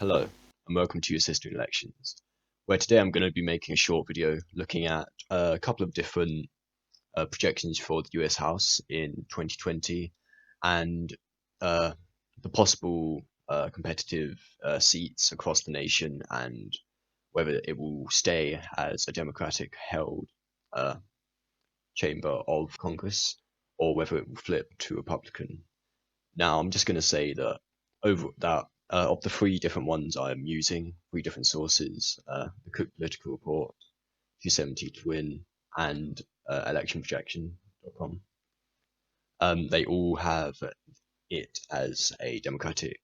Hello, and welcome to your Sister Elections, where today I'm going to be making a short video looking at a couple of different projections for the US House in 2020 and uh, the possible competitive seats across the nation and whether it will stay as a Democratic held uh, chamber of Congress or whether it will flip to Republican. Now, I'm just going to say that over that of the three different ones I'm using, three different sources, the Cook Political Report, 270 to Win, and electionprojection.com, they all have it as a Democratic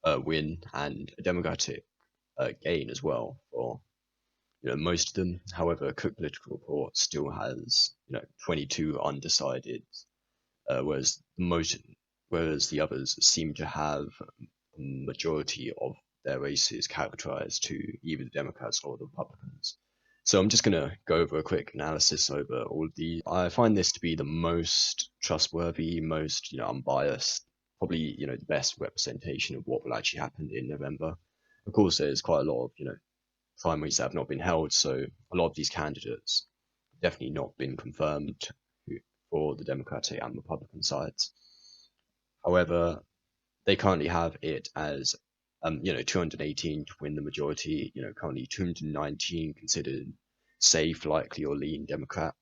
win and a Democratic gain as well for most of them. However, Cook Political Report still has 22 undecided, whereas the others seem to have majority of their races characterized to either the Democrats or the Republicans. So I'm just going to go over a quick analysis over all of these. I find this to be the most trustworthy, most unbiased, probably the best representation of what will actually happen in November. Of course, there's quite a lot of primaries that have not been held, so a lot of these candidates have definitely not been confirmed for the Democratic and Republican sides. However, they currently have it as 218 to win the majority, currently 219 considered safe, likely, or lean Democrat,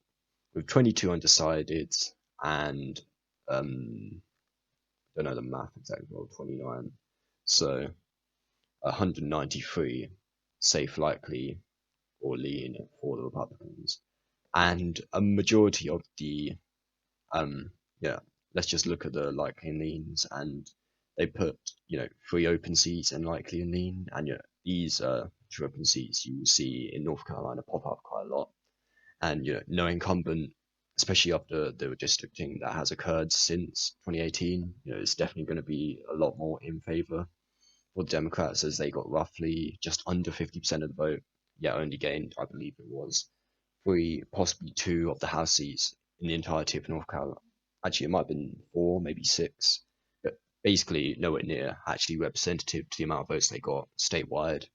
with 22 undecided and don't know the math exactly, well, 29. So 193 safe, likely, or lean for the Republicans. And a majority of the yeah, let's just look at the likely and leans, and they put three open seats and likely and lean, and these two open seats you will see in North Carolina pop up quite a lot, and no incumbent, especially after the redistricting that has occurred since 2018, it's definitely going to be a lot more in favor for the Democrats, as they got roughly just under 50% of the vote, yet only gained, I believe it was, three, possibly two of the House seats in the entirety of North Carolina. Actually, it might have been four, maybe six, but basically nowhere near actually representative to the amount of votes they got statewide.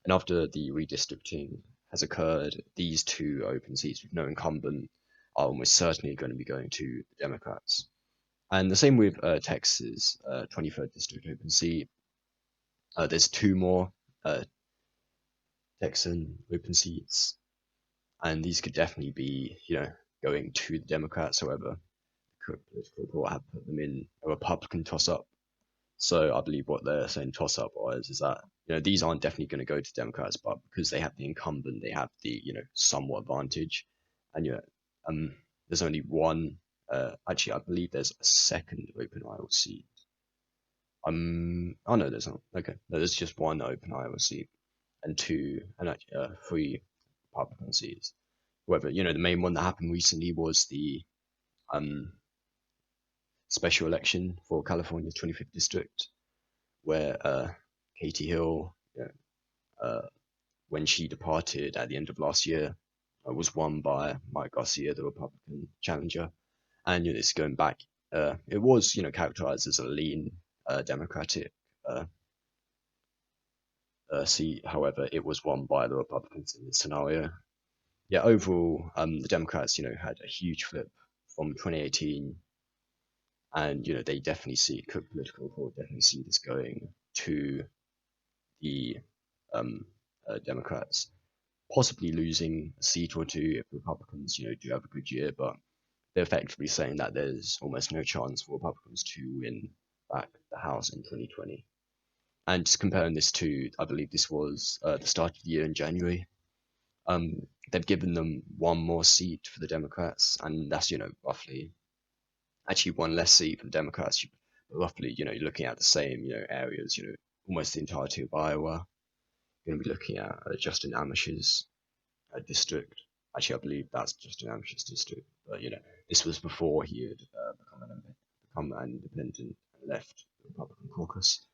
And after the redistricting has occurred, these two open seats with no incumbent are almost certainly going to be going to the Democrats. And the same with Texas, 23rd District open seat. There's two more uh, Texan open seats, and these could definitely be, going to the Democrats. However, the political report have put them in a Republican toss-up. So I believe what they're saying toss-up is that these aren't definitely going to go to Democrats, but because they have the incumbent, they have the somewhat advantage, and there's only one. Actually, I believe there's a second open Iowa seat. Oh no, there's not. Okay, no, there's just one open Iowa seat and three Republican seats. However, the main one that happened recently was the um, special election for California's 25th district, where Katie Hill, uh, when she departed at the end of last year, was won by Mike Garcia, the Republican challenger. And it's going back. It was characterized as a lean Democratic uh, seat. However, it was won by the Republicans in this scenario. Yeah, overall, the Democrats, had a huge flip from 2018, and they definitely see Cook Political Report definitely see this going to the um, Democrats, possibly losing a seat or two if Republicans, do have a good year, but they're effectively saying that there's almost no chance for Republicans to win back the House in 2020. And just comparing this to, I believe this was the start of the year in January. They've given them one more seat for the Democrats, and that's roughly actually one less seat for the Democrats. Roughly, you're looking at the same areas, almost the entirety of Iowa. You're going to be looking at Justin Amish's district. Actually, I believe that's Justin Amish's district, but this was before he had become an independent and left the Republican caucus.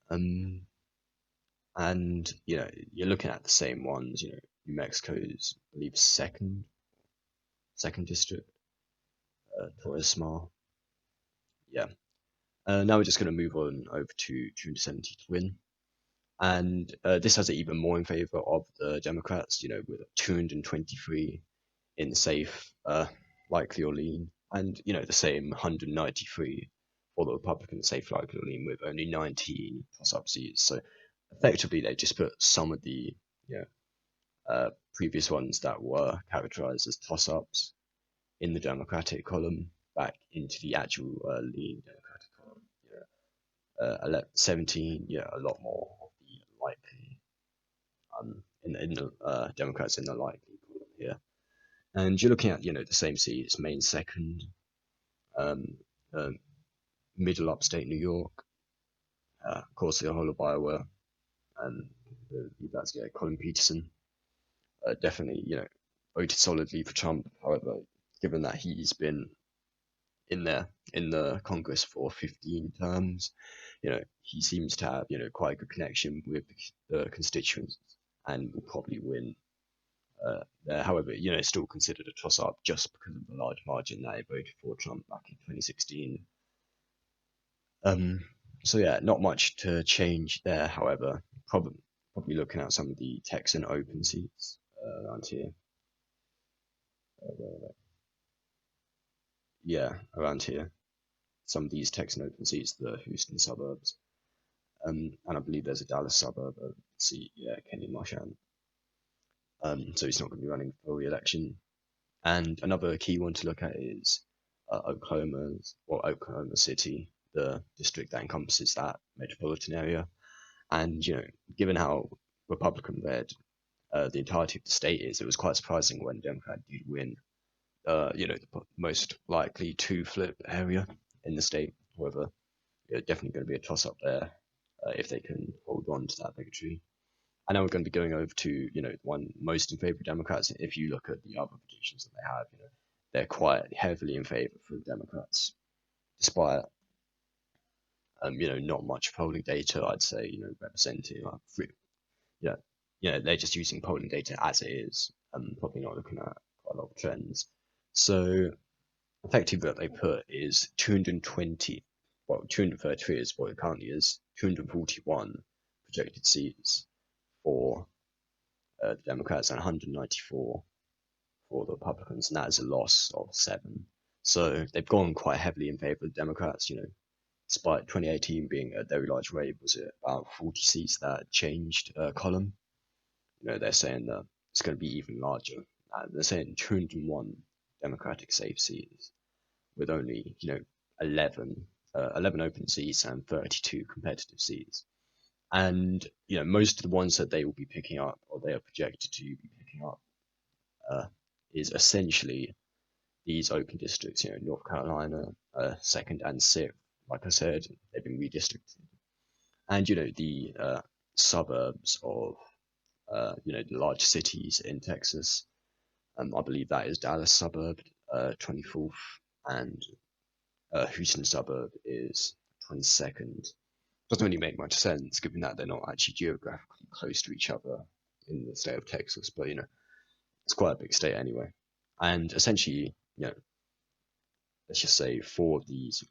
And you're looking at the same ones. New Mexico's, I believe, second district, Torres Small. Yeah. Now we're just going to move on over to 270 to win. And this has it even more in favor of the Democrats, with 223 in safe, likely or lean, and the same 193 for the Republican safe, likely or lean, with only 19 toss-up seats. So effectively, they just put some of the previous ones that were characterized as toss-ups in the Democratic column back into the actual lean Democratic column. 17, a lot more of the likely in the Democrats in the likely column here. And you're looking at the same seats: Maine second, um, uh, middle upstate New York, of course the whole of Iowa, and that's Colin Peterson. Definitely voted solidly for Trump. However, given that he's been in there in the Congress for 15 terms, he seems to have quite a good connection with the constituents and will probably win there. However, it's still considered a toss-up just because of the large margin that it voted for Trump back in 2016. So yeah, not much to change there. However, probably looking at some of the Texan open seats around here. Yeah, around here. Some of these Texan open seats, the Houston suburbs. And I believe there's a Dallas suburb seat, Kenny Marchand. So he's not going to be running for re-election. And another key one to look at is Oklahoma City, the district that encompasses that metropolitan area. And given how Republican-led the entirety of the state is, it was quite surprising when Democrat did win. The most likely to flip area in the state. However, definitely going to be a toss-up there if they can hold on to that victory. And now we're going to be going over to one most in favor of Democrats. If you look at the other predictions that they have, they're quite heavily in favor for the Democrats, despite not much polling data. I'd say representing they're just using polling data as it is, and probably not looking at quite a lot of trends. So effectively, what they put is 220. Well, 233 is what it currently is. 241 projected seats for the Democrats and 194 for the Republicans, and that is a loss of 7. So they've gone quite heavily in favor of the Democrats. Despite 2018 being a very large wave, was it about 40 seats that changed column? They're saying that it's going to be even larger. They're saying 201 Democratic safe seats with only 11 open seats and 32 competitive seats. And most of the ones that they will be picking up, or they are projected to be picking up, is essentially these open districts. North Carolina, 2nd and 6th. Like I said, they've been redistricted, and the suburbs of the large cities in Texas. I believe that is Dallas suburb, 24th, and Houston suburb is 22nd. Doesn't really make much sense given that they're not actually geographically close to each other in the state of Texas, but it's quite a big state anyway. And essentially, let's just say 4 of these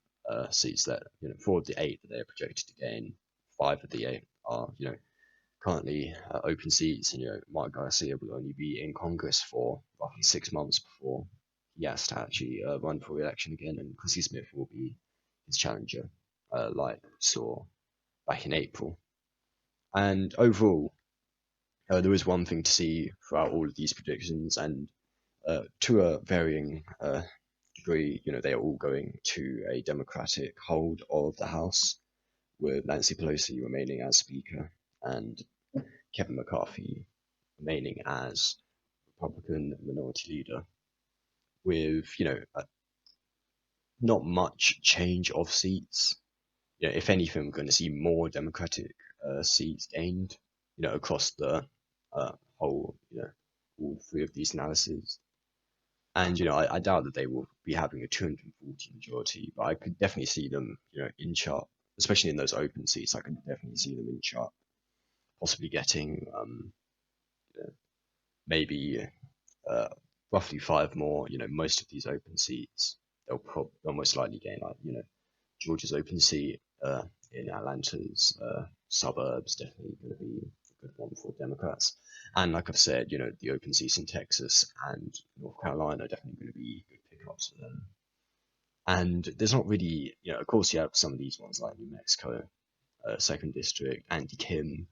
seats that 4 of the 8 that they're projected to gain, 5 of the 8 are currently open seats, and Mike Garcia will only be in Congress for roughly 6 months before he has to actually run for re-election again, and Chrissy Smith will be his challenger, like we saw back in April. And overall, there is one thing to see throughout all of these predictions, and to a varying degree, they are all going to a Democratic hold of the House, with Nancy Pelosi remaining as Speaker and Kevin McCarthy remaining as Republican Minority Leader, with not much change of seats. If anything, we're going to see more Democratic seats gained, across the whole, all 3 of these analyses. And I doubt that they will be having a 240 majority, but I could definitely see them, inch up, especially in those open seats. I could definitely see them inch up, possibly getting maybe roughly 5 more. Most of these open seats, they'll most likely gain, like Georgia's open seat in Atlanta's suburbs, definitely going to be a good one for Democrats. And like I've said, the open seats in Texas and North Carolina are definitely going to be good pickups for them. And there's not really, of course, you have some of these ones like New Mexico, Second District, Andy Kim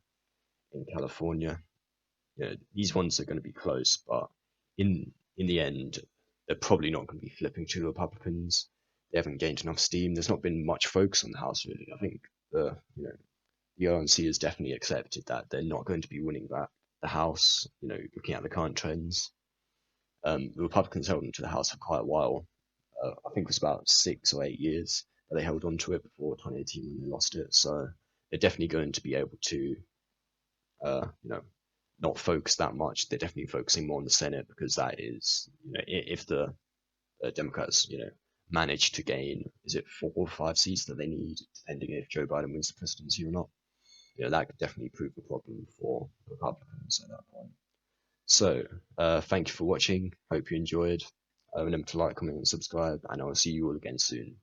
in California. These ones are going to be close, but in the end, they're probably not going to be flipping to the Republicans. They haven't gained enough steam. There's not been much focus on the House really. I think the RNC has definitely accepted that they're not going to be winning the House. Looking at the current trends, the Republicans held onto the House for quite a while. I think it was about 6 or 8 years that they held on to it before 2018 when they lost it. So they're definitely going to be able to, not focus that much. They're definitely focusing more on the Senate because that is, if the Democrats, manage to gain, is it 4 or 5 seats that they need, depending if Joe Biden wins the presidency or not? That could definitely prove a problem for Republicans at that point. So, thank you for watching. Hope you enjoyed. Remember to like, comment, and subscribe, and I will see you all again soon.